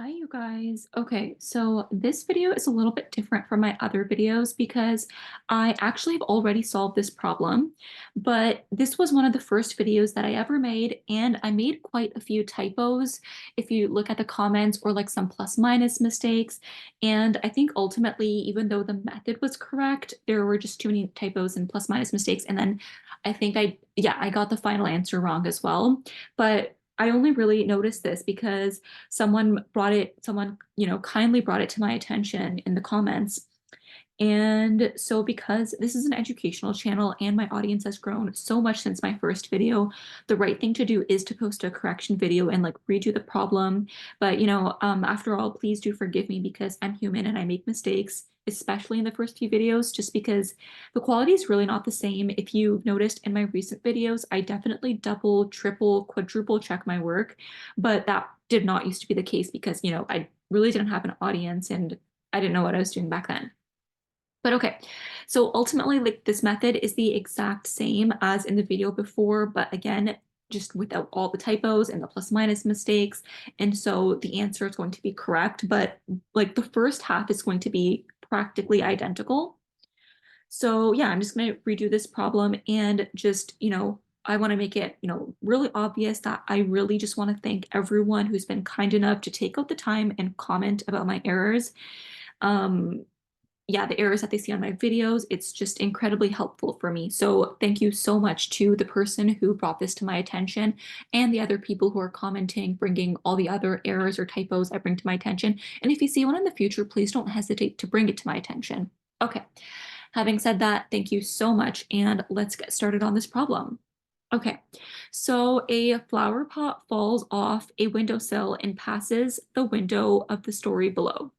Hi, you guys. Okay, so this video is a little bit different from my other videos because I actually have already solved this problem, but this was one of the first videos that I ever made, and I made quite a few typos if you look at the comments or like some plus minus mistakes. And I think ultimately, even though the method was correct, there were just too many typos and plus minus mistakes. And then I got the final answer wrong as well. But I only really noticed this because someone kindly brought it to my attention in the comments. And so because this is an educational channel and my audience has grown so much since my first video, the right thing to do is to post a correction video and like redo the problem. But after all, please do forgive me because I'm human and I make mistakes, especially in the first few videos, just because the quality is really not the same. If you've noticed in my recent videos, I definitely double, triple, quadruple check my work, but that did not used to be the case because, I really didn't have an audience and I didn't know what I was doing back then. But okay, so ultimately, like this method is the exact same as in the video before, but again, just without all the typos and the plus minus mistakes. And so the answer is going to be correct, but like the first half is going to be practically identical. So yeah, I'm just going to redo this problem and just, I want to make it, really obvious that I really just want to thank everyone who's been kind enough to take out the time and comment about my errors. Um, yeah, the errors that they see on my videos, it's just incredibly helpful for me. So thank you so much to the person who brought this to my attention and the other people who are commenting, bringing all the other errors or typos I bring to my attention. And if you see one in the future, please don't hesitate to bring it to my attention. Okay, having said that, thank you so much, and let's get started on this problem. Okay, so a flower pot falls off a windowsill and passes the window of the story below.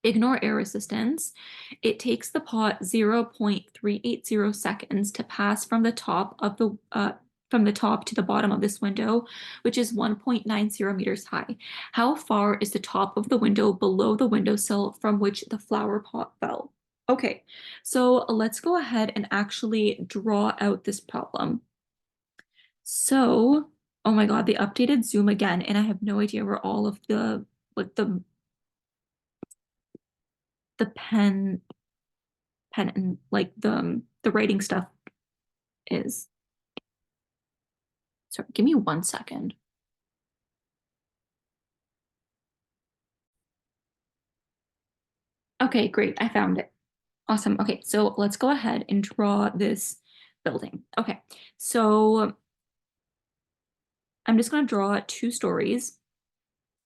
Ignore air resistance. It takes the pot 0.380 seconds to pass from the top to the bottom of this window, which is 1.90 meters high. How far is the top of the window below the windowsill from which the flower pot fell? Okay, so let's go ahead and actually draw out this problem. So, oh my God, they updated Zoom again, and I have no idea where all of the like the pen and like the writing stuff is. Sorry, give me 1 second. Okay, great. I found it. Awesome. Okay, so let's go ahead and draw this building. Okay, so I'm just going to draw 2 stories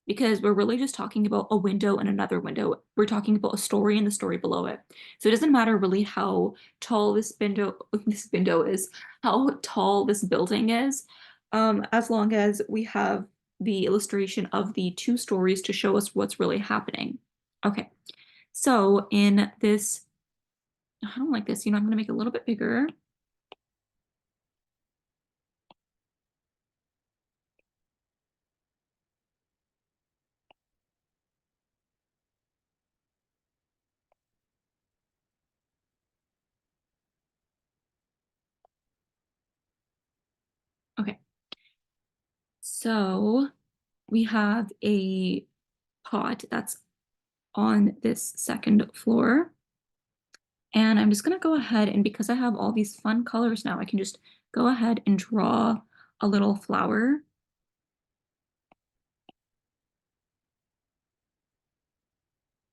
because we're really just talking about a window and another window. We're talking about a story and the story below it. So it doesn't matter really how tall this window is, how tall this building is, as long as we have the illustration of the 2 stories to show us what's really happening. Okay, so in this, I don't like this, I'm going to make it a little bit bigger. Okay, so we have a pot that's on this second floor. And I'm just going to go ahead and because I have all these fun colors now, I can just go ahead and draw a little flower.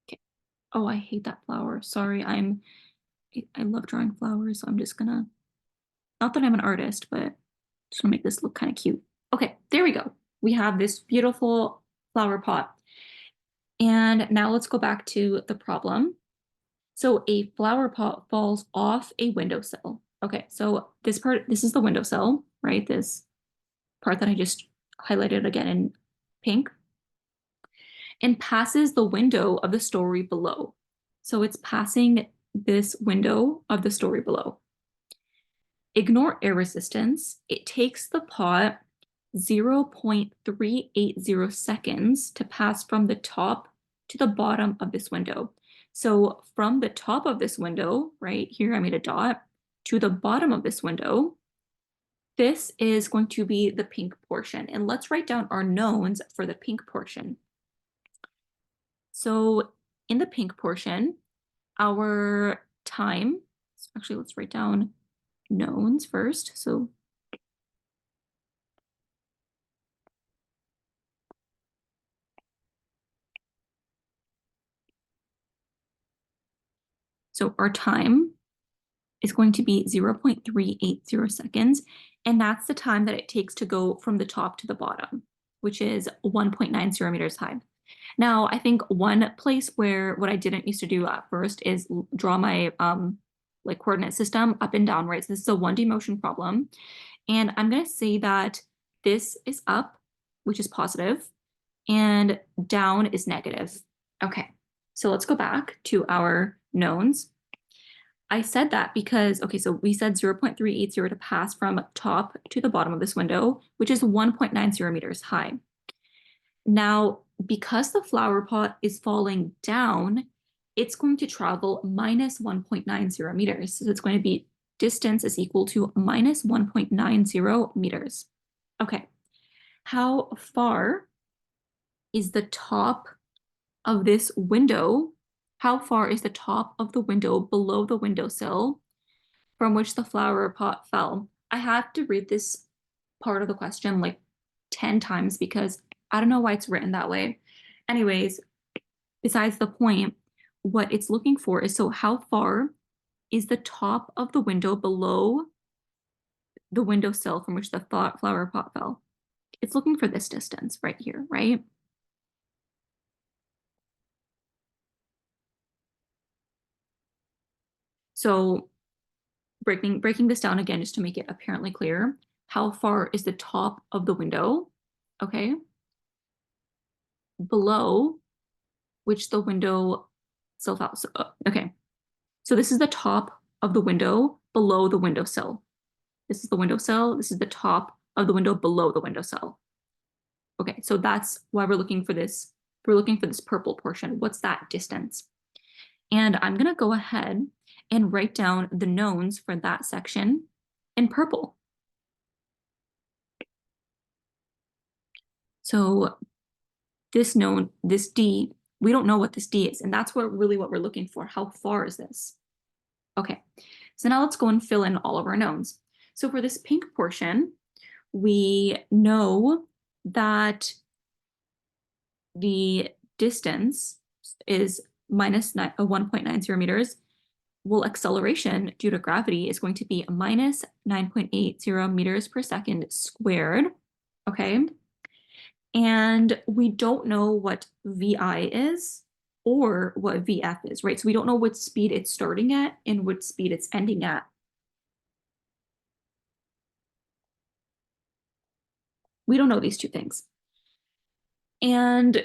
Okay. Oh, I hate that flower. Sorry, I love drawing flowers, so I'm just gonna, not that I'm an artist, but just want to make this look kind of cute. Okay, there we go. We have this beautiful flower pot. And now let's go back to the problem. So a flower pot falls off a windowsill. Okay, so this is the windowsill, right? This part that I just highlighted again in pink, and passes the window of the story below. So it's passing this window of the story below. Ignore air resistance. It takes the pot 0.380 seconds to pass from the top to the bottom of this window. So from the top of this window, right here, I made a dot, to the bottom of this window, this is going to be the pink portion. And let's write down our knowns for the pink portion. So in the pink portion, our time, so actually let's write down knowns first. So our time is going to be 0.380 seconds, and that's the time that it takes to go from the top to the bottom, which is 1.90 meters high. Now, I think one place where what I didn't used to do at first is draw my like coordinate system up and down, right? So this is a 1D motion problem. And I'm going to say that this is up, which is positive, and down is negative. Okay, so let's go back to our knowns. I said that because, okay, so we said 0.380 to pass from top to the bottom of this window, which is 1.90 meters high. Now, because the flower pot is falling down, it's going to travel minus 1.90 meters. So it's going to be distance is equal to minus 1.90 meters. Okay, how far is the top of this window? How far is the top of the window below the windowsill from which the flower pot fell? I have to read this part of the question like 10 times because I don't know why it's written that way. Anyways, besides the point, what it's looking for is, so how far is the top of the window below the windowsill from which the flower pot fell? It's looking for this distance right here, right? So breaking this down again, just to make it apparently clear, how far is the top of the window, okay, below which the window sill fell. So, okay, so this is the top of the window below the windowsill. This is the windowsill. This is the top of the window below the windowsill. Okay, so that's why we're looking for this. We're looking for this purple portion. What's that distance? And I'm going to go ahead and write down the knowns for that section in purple. So this known, this D, we don't know what this D is, and that's really what we're looking for. How far is this? Okay, so now let's go and fill in all of our knowns. So for this pink portion, we know that the distance is minus 1.90 meters. Well, acceleration due to gravity is going to be minus 9.80 meters per second squared. Okay. And we don't know what VI is or what VF is, right? So we don't know what speed it's starting at and what speed it's ending at. We don't know these two things. And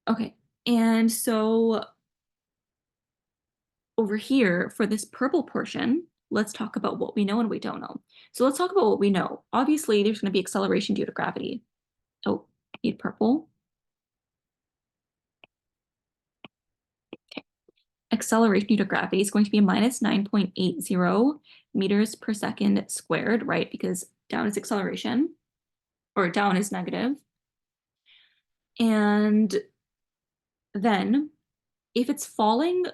okay, and so over here for this purple portion, let's talk about what we know and we don't know. So let's talk about what we know. Obviously, there's going to be acceleration due to gravity. Oh, need purple. Okay. Acceleration due to gravity is going to be minus 9.80 meters per second squared, right? Because down is acceleration, or down is negative. And then if it's falling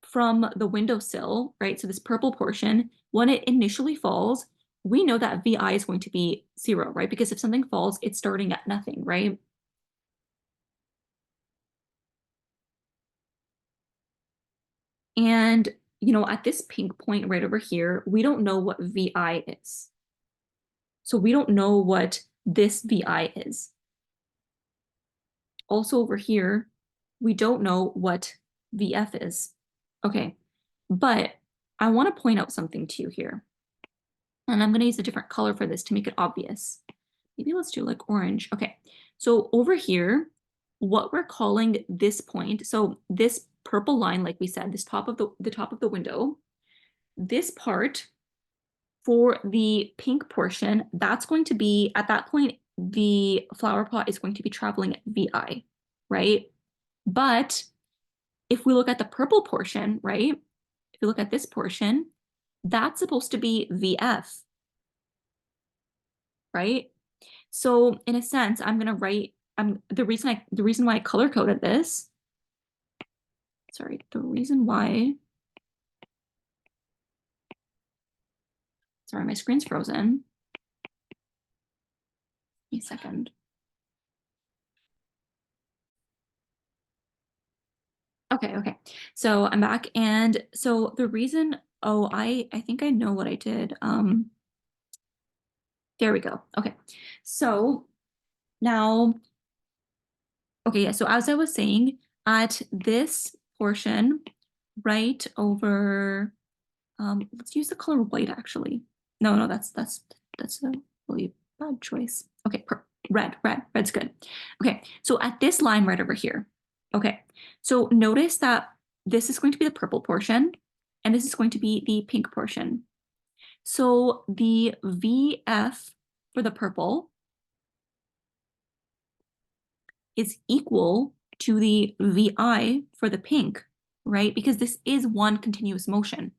from the windowsill, right? So this purple portion, when it initially falls, we know that VI is going to be 0, right? Because if something falls, it's starting at nothing, right? And, you know, at this pink point right over here, we don't know what VI is. So we don't know what this VI is. Also over here, we don't know what VF is. Okay, but I want to point out something to you here. And I'm going to use a different color for this to make it obvious. Maybe let's do like orange. Okay, so over here, what we're calling this point, so this purple line, like we said, this top of the top of the window, this part for the pink portion, that's going to be, at that point, the flower pot is going to be traveling at VI, right? But if we look at the purple portion, right? If you look at this portion, that's supposed to be VF, right? So in a sense, I'm going to write the reason why I color coded this, sorry, the reason why, sorry, my screen's frozen. Give me a second. Okay. So I'm back. And so the reason, oh, I think I know what I did. There we go. Okay. So now, okay, yeah. So as I was saying, at this portion, right over, let's use the color white actually. No, that's a really bad choice. Okay, red's good. Okay, so at this line right over here. Okay, so notice that this is going to be the purple portion, and this is going to be the pink portion. So the VF for the purple is equal to the VI for the pink, right? Because this is one continuous motion,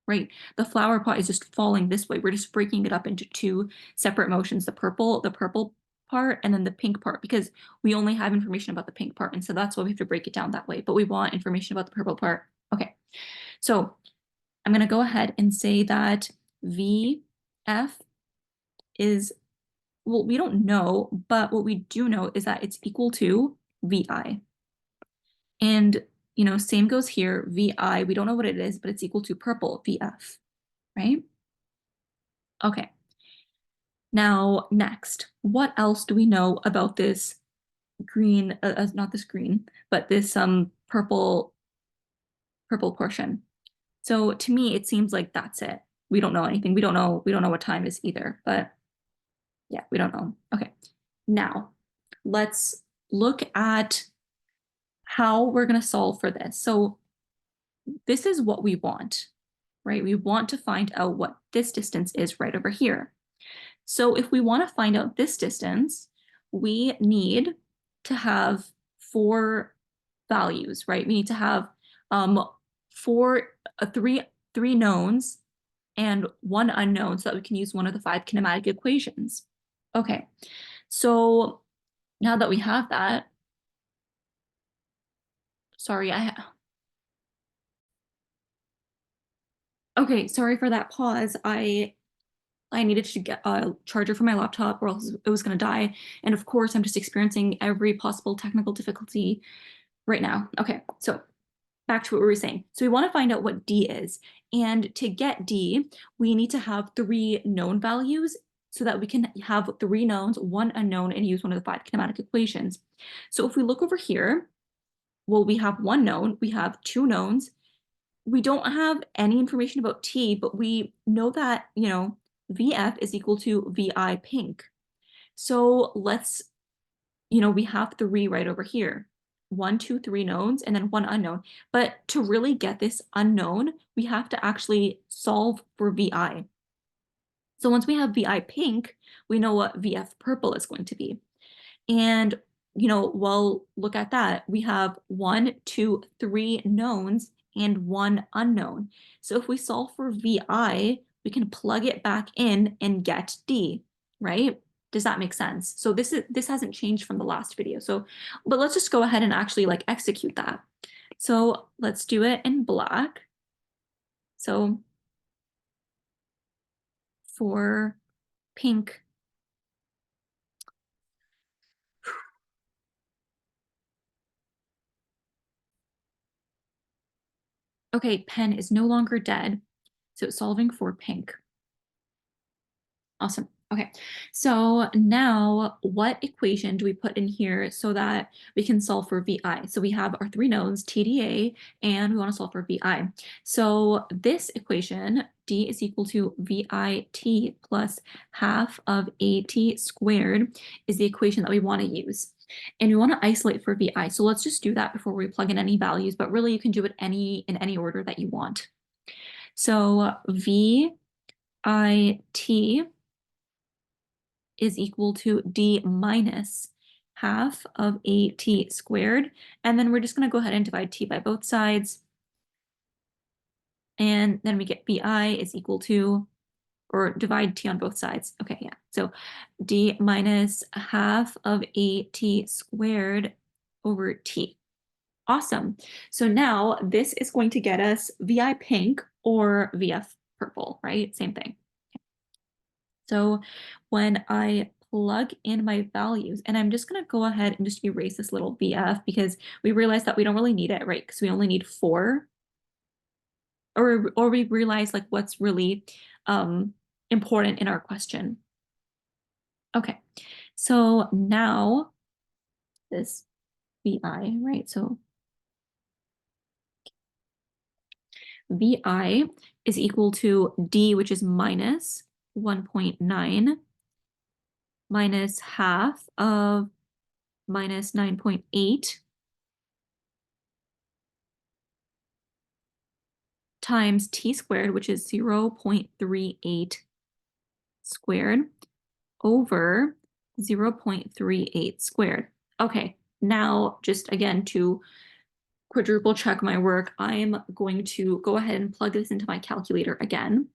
right? The flower pot is just falling this way. We're just breaking it up into two separate motions, the purple part and then the pink part, because we only have information about the pink part. And so that's why we have to break it down that way. But we want information about the purple part. Okay, so I'm going to go ahead and say that VF is, well, we don't know, but what we do know is that it's equal to VI. And, same goes here, VI, we don't know what it is, but it's equal to purple, VF, right? Okay. Now, next, what else do we know about this green, not this green, but this purple portion? So to me, it seems like that's it. We don't know anything. We don't know what time is either, but yeah, we don't know. Okay. Now, let's look at how we're going to solve for this. So this is what we want, right? We want to find out what this distance is right over here. So if we want to find out this distance, we need to have four values, right? We need to have three knowns and one unknown so that we can use one of the 5 kinematic equations. Okay, so now that we have that, sorry, okay, sorry for that pause. I needed to get a charger for my laptop or else it was going to die. And of course, I'm just experiencing every possible technical difficulty right now. Okay, so back to what we were saying. So we want to find out what D is. And to get D, we need to have 3 known values so that we can have 3 knowns, 1 unknown, and use one of the 5 kinematic equations. So if we look over here, well, we have 1 known, we have 2 knowns. We don't have any information about T, but we know that, VF is equal to VI pink. So let's, we have 3 right over here. 1, 2, 3 knowns, and then 1 unknown. But to really get this unknown, we have to actually solve for VI. So once we have VI pink, we know what VF purple is going to be. And, well, look at that. We have 1, 2, 3 knowns and 1 unknown. So if we solve for VI, we can plug it back in and get D, right? Does that make sense? So this hasn't changed from the last video. So, but let's just go ahead and actually execute that. So let's do it in black. So for pink, okay, pen is no longer dead. So solving for pink. Awesome. Okay, so now what equation do we put in here so that we can solve for VI? So we have our 3 knowns, TDA, and we want to solve for VI. So this equation, D is equal to VIT plus half of AT squared, is the equation that we want to use. And we want to isolate for VI. So let's just do that before we plug in any values, but really you can do it in any order that you want. So VIT is equal to D minus half of AT squared. And then we're just going to go ahead and divide T by both sides. And then we get VI is equal to or divide t on both sides. Okay, yeah. So d minus half of at squared over t. Awesome. So now this is going to get us VI pink or VF purple, right? Same thing. So when I plug in my values, and I'm just going to go ahead and just erase this little VF because we realized that we don't really need it, right? Because we only need 4. Or we realize like what's really important in our question. Okay, so now this VI, right? So VI is equal to D, which is minus 1.9 minus half of minus 9.8 times t squared, which is 0.38 squared over 0.38 squared. Okay, now just again to quadruple check my work, I'm going to go ahead and plug this into my calculator again.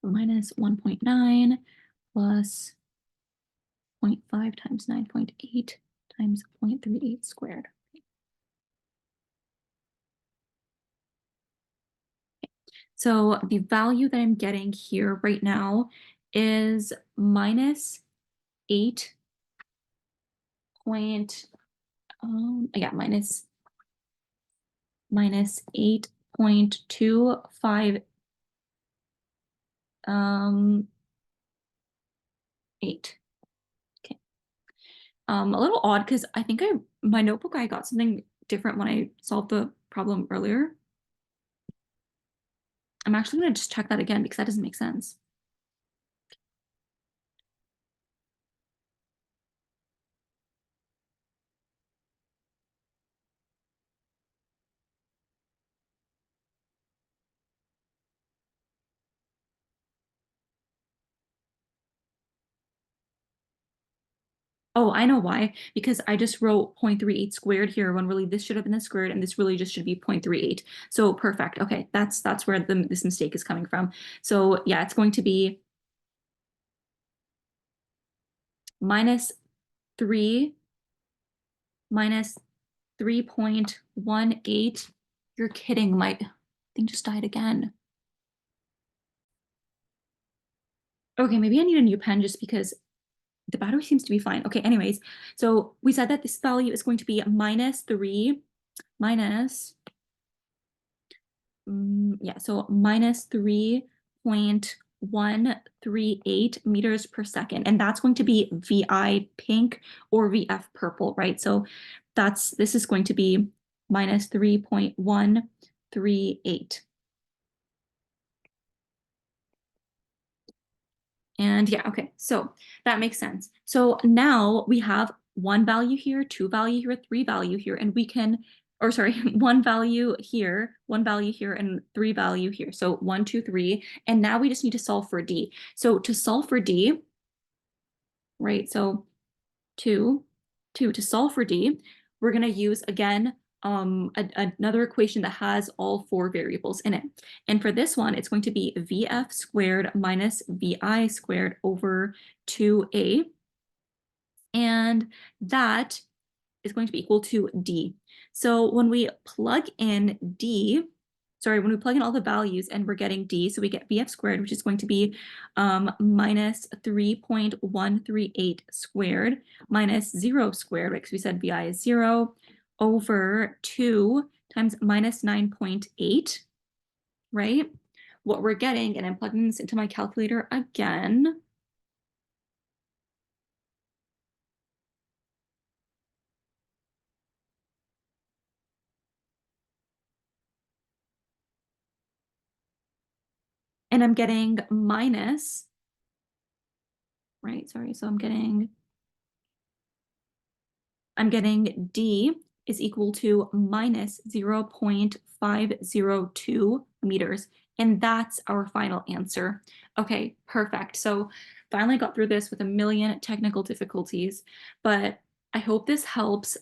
Minus 1.9 plus 0.5 times 9.8 times 0.38 squared. So the value that I'm getting here right now is minus 8 point, yeah, minus 8.25 8. Okay. A little odd because I think my notebook, I got something different when I solved the problem earlier. I'm actually going to just check that again because that doesn't make sense. Oh, I know why. Because I just wrote 0.38 squared here when really this should have been the squared and this really just should be 0.38. So perfect. Okay, that's where this mistake is coming from. So yeah, it's going to be minus 3 minus 3.18. You're kidding. My thing just died again. Okay, maybe I need a new pen just because the battery seems to be fine. Okay, anyways, so we said that this value is going to be minus 3 minus, yeah, so minus 3.138 meters per second. And that's going to be VI pink or VF purple, right? So this is going to be minus 3.138. And yeah, okay, so that makes sense. So now we have 1 value here, 2 value here, 3 value here, and we can, or sorry, 1 value here, 1 value here, and 3 value here. So 1, 2, 3, and now we just need to solve for D. So to solve for D, right, so 2, to solve for D, we're gonna use, again, another equation that has all 4 variables in it. And for this one, it's going to be VF squared minus VI squared over 2A. And that is going to be equal to D. So when we plug in D, when we plug in all the values and we're getting D, so we get VF squared, which is going to be minus 3.138 squared minus 0 squared, right? Because we said VI is 0 over 2 times minus 9.8, right? What we're getting, and I'm plugging this into my calculator again, and I'm getting minus, right? Sorry, so I'm getting I'm getting D is equal to minus 0.502 meters. And that's our final answer. Okay, perfect. So finally got through this with a million technical difficulties, but I hope this helps.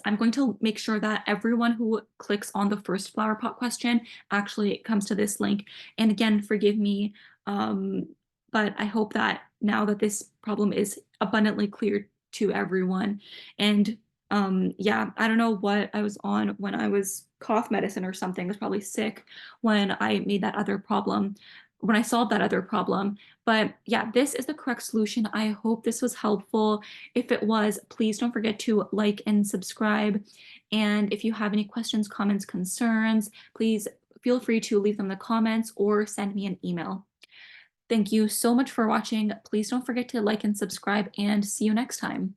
I'm going to make sure that everyone who clicks on the first flower pot question actually comes to this link. And again, forgive me, but I hope that now that this problem is abundantly clear to everyone. And yeah, I don't know what I was on when I was cough medicine or something. I was probably sick when I made that other problem, when I solved that other problem. But yeah, this is the correct solution. I hope this was helpful. If it was, please don't forget to like and subscribe. And if you have any questions, comments, concerns, please feel free to leave them in the comments or send me an email. Thank you so much for watching. Please don't forget to like and subscribe, and see you next time.